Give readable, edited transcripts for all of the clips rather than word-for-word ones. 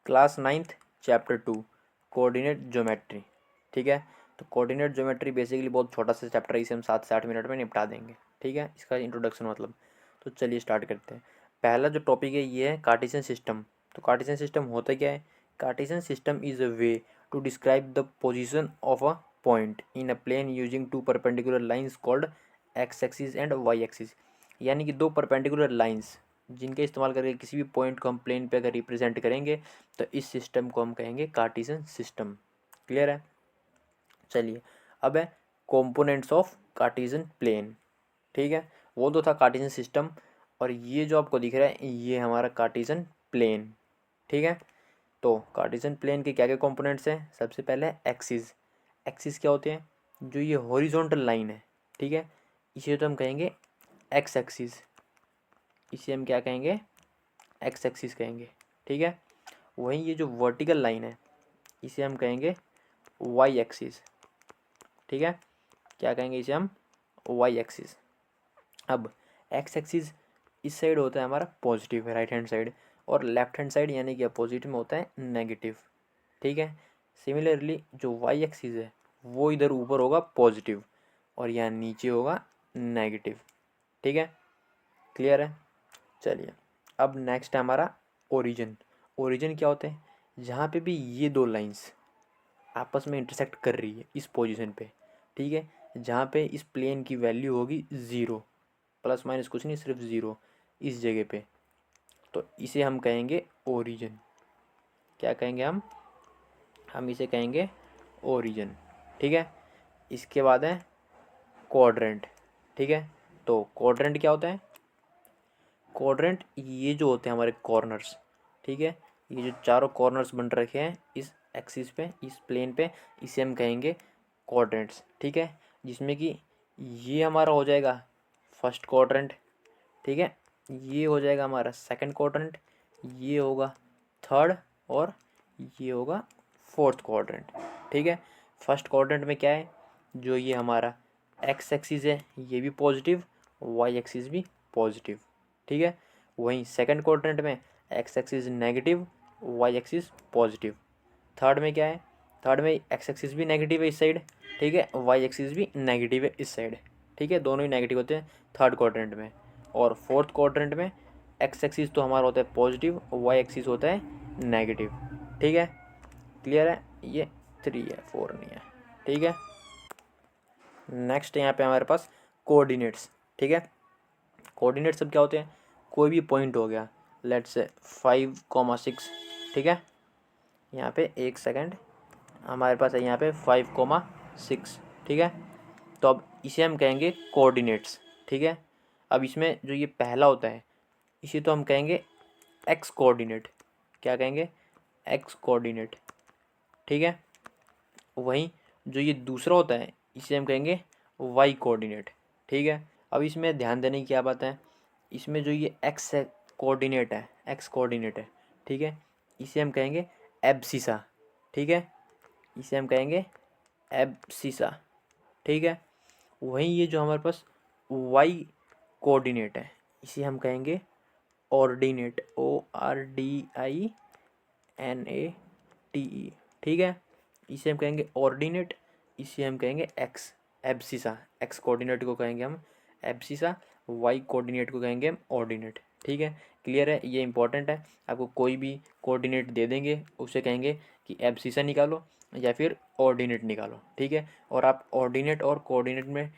Class 9th chapter 2 coordinate geometry. ठीक है, तो कोऑर्डिनेट ज्योमेट्री बेसिकली बहुत छोटा सा चैप्टर है, इसे हम 7 से 8 मिनट में निपटा देंगे। ठीक है, इसका इंट्रोडक्शन मतलब। तो चलिए स्टार्ट करते हैं। पहला जो टॉपिक है ये है कार्टेशियन सिस्टम। तो कार्टेशियन सिस्टम होता क्या है? Cartesian system is a way to describe the position of a point in a plane using two perpendicular lines called X axis and Y axis. यानी कि दो परपेंडिकुलर लाइन्स जिनके इस्तेमाल करके किसी भी पॉइंट को हम प्लेन पे अगर रिप्रेजेंट करेंगे तो इस सिस्टम को हम कहेंगे कार्टेशियन सिस्टम। क्लियर है? चलिए, अब है कंपोनेंट्स ऑफ कार्टेशियन प्लेन। ठीक है, वो तो था कार्टेशियन सिस्टम, और ये जो आपको दिख रहा है ये हमारा कार्टेशियन प्लेन। ठीक है, तो कार्टेशियन प्लेन के क्या क्या कंपोनेंट्स हैं? सबसे पहले है एक्सिस। एक्सिस क्या होते हैं? जो ये हॉरिजॉन्टल लाइन है, ठीक है, इसे तो हम कहेंगे एक्स एक्सिस। इसे हम क्या कहेंगे? एक्स एक्सिस कहेंगे। ठीक है, वहीं ये जो वर्टिकल लाइन है इसे हम कहेंगे वाई एक्सिस। ठीक है, क्या कहेंगे इसे हम? Y axis. अब एक्स एक्सिस इस साइड होता है हमारा पॉजिटिव है, राइट हैंड साइड, और लेफ्ट हैंड साइड यानी कि अपोजिट में होता है नेगेटिव। ठीक है, सिमिलरली जो वाई एक्सिस है वो इधर ऊपर होगा पॉजिटिव और यहाँ नीचे होगा नेगेटिव। ठीक है, क्लियर है? चलिए, अब नेक्स्ट है हमारा ओरिजिन। ओरिजिन क्या होते हैं? जहाँ पे भी ये दो लाइंस आपस में इंटरसेक्ट कर रही है इस पोजीशन पे, ठीक है, जहाँ पे इस प्लेन की वैल्यू होगी ज़ीरो, प्लस माइनस कुछ नहीं, सिर्फ ज़ीरो इस जगह पे, तो इसे हम कहेंगे ओरिजिन। क्या कहेंगे हम इसे कहेंगे ओरिजिन। ठीक है, इसके बाद है क्वाड्रेंट। ठीक है, तो क्वाड्रेंट क्या होता है? क्वाड्रेंट ये जो होते हैं हमारे कॉर्नर्स, ठीक है, ये जो चारों कॉर्नर्स बन रखे हैं इस एक्सिस पे, इस प्लेन पे, इसे हम कहेंगे क्वाड्रेंट्स। ठीक है, जिसमें कि ये हमारा हो जाएगा फर्स्ट क्वाड्रेंट, ठीक है, ये हो जाएगा हमारा सेकंड क्वाड्रेंट, ये होगा थर्ड, और ये होगा फोर्थ क्वाड्रेंट। ठीक है, फर्स्ट क्वाड्रेंट में क्या है? जो ये हमारा एक्स एक्सिस है ये भी पॉजिटिव, वाई एक्सिस भी पॉजिटिव। ठीक है, वहीं सेकंड क्वाड्रेंट में X axis negative, Y axis positive. Third में क्या है? थर्ड में एक्स एक्सिस भी नेगेटिव है इस साइड, ठीक है, वाई एक्सिस भी नेगेटिव है इस साइड। ठीक है, दोनों ही नेगेटिव होते हैं थर्ड क्वाड्रेंट में। और फोर्थ क्वाड्रेंट में एक्स एक्सिस तो हमारा होता है पॉजिटिव, वाई एक्सिस होता है नेगेटिव। ठीक है, क्लियर है? ये 3 है, 4 नहीं है। ठीक है, नेक्स्ट यहाँ पे हमारे पास कोऑर्डिनेट्स। ठीक है, कोऑर्डिनेट्स सब क्या होते हैं? कोई भी पॉइंट हो गया, लेट्स से 5,6। ठीक है, यहाँ पे एक सेकंड, हमारे पास है यहाँ पे 5,6। ठीक है, तो अब इसे हम कहेंगे कोऑर्डिनेट्स। ठीक है, अब इसमें जो ये पहला होता है इसे तो हम कहेंगे एक्स कोऑर्डिनेट। क्या कहेंगे? X coordinate. ठीक है, वहीं जो ये दूसरा होता है इसे हम कहेंगे वाई कोऑर्डिनेट। ठीक है, अब इसमें ध्यान देने की क्या बात है? इसमें जो ये एक्स कोऑर्डिनेट है, एक्स कोऑर्डिनेट है, ठीक है, इसे हम कहेंगे एब्सिसा। ठीक है, इसे हम कहेंगे एब्सिसा। ठीक है, वहीं ये जो हमारे पास वाई कोऑर्डिनेट है इसे हम कहेंगे ऑर्डिनेट, ORDINATE। ठीक है, इसे हम कहेंगे ऑर्डिनेट, इसे हम कहेंगे एक्स एब्सिसा। एक्स कोऑर्डिनेट को कहेंगे हम एब्सिसा, वाई कोऑर्डिनेट को कहेंगे हम ऑर्डिनेट। ठीक है, क्लियर है? ये इंपॉर्टेंट है। आपको कोई भी कोऑर्डिनेट दे देंगे उसे कहेंगे कि एब्सिसा निकालो या फिर ऑर्डिनेट निकालो। ठीक है, और आप ऑर्डिनेट और कोऑर्डिनेट में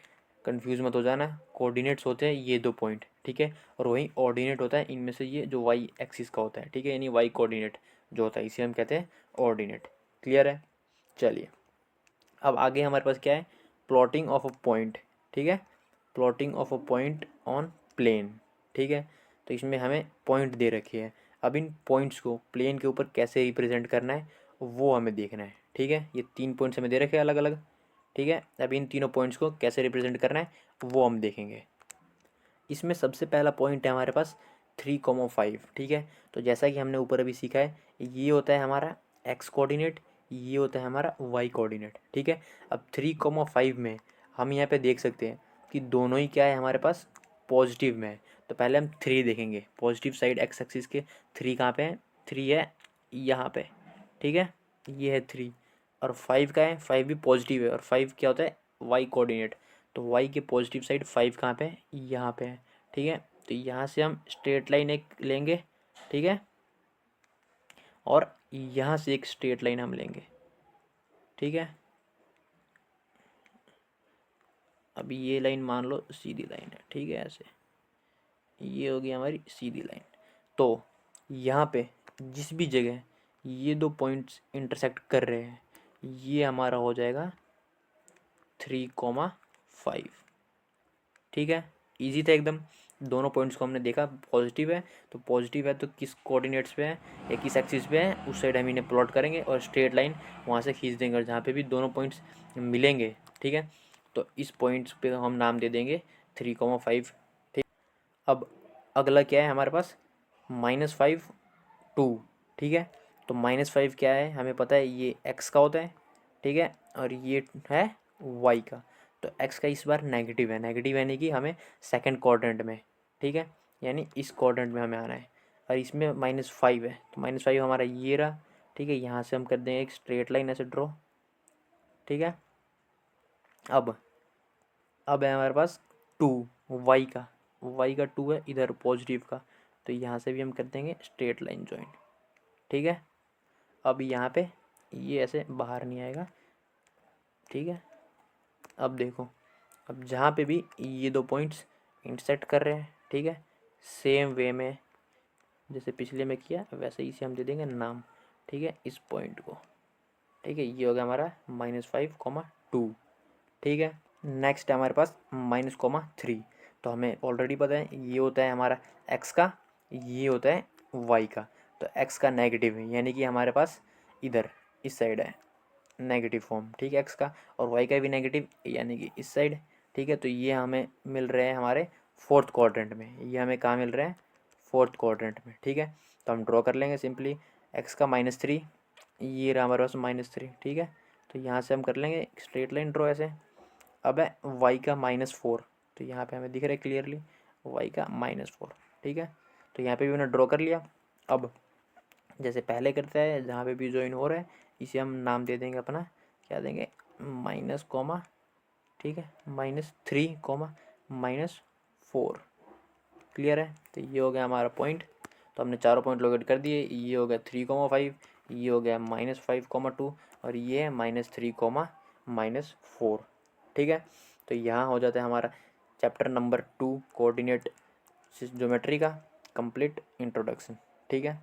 कंफ्यूज मत हो जाना। कोऑर्डिनेट्स होते हैं ये दो पॉइंट, ठीक है, और वहीं ऑर्डिनेट होता है इनमें से ये जो वाई एक्सिस का होता है। ठीक है, यानी वाई कोऑर्डिनेट जो होता है इसे हम कहते हैं ऑर्डिनेट। क्लियर है? चलिए, अब आगे हमारे पास क्या है? Plotting of a point. ठीक है, plotting of a point on plane. ठीक है, तो इसमें हमें पॉइंट दे रखे हैं। अब इन पॉइंट्स को प्लेन के ऊपर कैसे रिप्रेजेंट करना है वो हमें देखना है। ठीक है, ये 3 पॉइंट्स हमें दे रखे हैं अलग अलग। ठीक है, अब इन तीनों पॉइंट्स को कैसे रिप्रेजेंट करना है वो हम देखेंगे। इसमें सबसे पहला पॉइंट है हमारे पास 3,5। ठीक है, तो जैसा कि हमने ऊपर अभी सीखा है ये होता है हमारा एक्स कोऑर्डिनेट, ये होता है हमारा वाई कोऑर्डिनेट। ठीक है, अब 3,5 में हम यहाँ पे देख सकते हैं कि दोनों ही क्या है हमारे पास? पॉजिटिव में है। तो पहले हम 3 देखेंगे, पॉजिटिव साइड एक्स एक्सिस के 3 कहाँ पे है? 3 है यहाँ पे, ठीक है, ये है 3 और 5 का है, 5 भी पॉजिटिव है और 5 क्या होता है वाई कोऑर्डिनेट, तो वाई के पॉजिटिव साइड 5 कहाँ पे है, यहाँ पे है, ठीक है। तो यहाँ से हम स्ट्रेट लाइन एक लेंगे, ठीक है, और यहाँ से एक स्ट्रेट लाइन हम लेंगे, ठीक है। अभी ये लाइन मान लो सीधी लाइन है, ठीक है, ऐसे ये होगी हमारी सीधी लाइन। तो यहाँ पे जिस भी जगह ये दो पॉइंट्स इंटरसेक्ट कर रहे हैं ये हमारा हो जाएगा 3,5, ठीक है। इजी था एकदम। दोनों पॉइंट्स को हमने देखा पॉजिटिव है, तो पॉजिटिव है तो किस कोऑर्डिनेट्स पे है या किस एक्सिस पे है उस साइड हम इन्हें प्लॉट करेंगे और स्ट्रेट लाइन वहाँ से खींच देंगे और जहाँ पे भी दोनों पॉइंट्स मिलेंगे, ठीक है, तो इस पॉइंट्स पे हम नाम दे देंगे 3,5, ठीक। अब अगला क्या है हमारे पास, -5 2, ठीक है। तो -5 क्या है हमें पता है, ये x का होता है, ठीक है, और ये है y का। तो x का इस बार नेगेटिव है, नेगेटिव यानी कि हमें सेकंड क्वाड्रेंट में, ठीक है, यानी इस क्वाड्रेंट में हमें आना है। और इसमें -5 है, तो -5 हमारा ये रहा, ठीक है। यहाँ से हम कर देंगे एक स्ट्रेट लाइन ऐसे ड्रॉ, ठीक है। अब है हमारे पास 2 y का 2 है इधर पॉजिटिव का, तो यहाँ से भी हम कर देंगे स्ट्रेट लाइन ज्वाइन, ठीक है। अब यहाँ पे ये ऐसे बाहर नहीं आएगा, ठीक है। अब देखो, अब जहाँ पे भी ये दो पॉइंट्स इंटरसेक्ट कर रहे हैं, ठीक है, सेम वे में जैसे पिछले में किया वैसे ही इसे हम दे देंगे नाम, ठीक है, इस पॉइंट को, ठीक है। ये हो गया हमारा -5,2, ठीक है। नेक्स्ट है हमारे पास -3, तो हमें ऑलरेडी पता है ये होता है हमारा x का, ये होता है y का। तो x का नेगेटिव है यानी कि हमारे पास इधर इस साइड है नेगेटिव फॉर्म, ठीक है, x का, और y का भी नेगेटिव यानी कि इस साइड, ठीक है। तो ये हमें मिल रहे हैं हमारे फोर्थ क्वाड्रेंट में, ये हमें कहाँ मिल रहे हैं, फोर्थ क्वाड्रेंट में, ठीक है। तो हम ड्रॉ कर लेंगे सिंपली, x का -3, ये रहा हमारे पास -3, ठीक है। तो यहाँ से हम कर लेंगे स्ट्रेट लाइन ड्रॉ ऐसे। अब है y का -4, तो यहाँ पे हमें दिख रहा है क्लियरली y का -4, ठीक है। तो यहाँ पे भी मैंने ड्रॉ कर लिया। अब जैसे पहले करते हैं जहाँ पे भी ज्वाइन हो रहा है इसे हम नाम दे देंगे अपना, क्या देंगे, माइनस कॉमा, ठीक है, -3, -4, क्लियर है। तो ये हो गया हमारा पॉइंट। तो हमने चारों पॉइंट लोकेट कर दिए, ये हो गया 3,5, ये हो गया -5,2 और ये है -3, -4, ठीक है। तो यहाँ हो जाता है हमारा चैप्टर नंबर 2 कोऑर्डिनेट ज्योमेट्री का कंप्लीट इंट्रोडक्शन, ठीक है।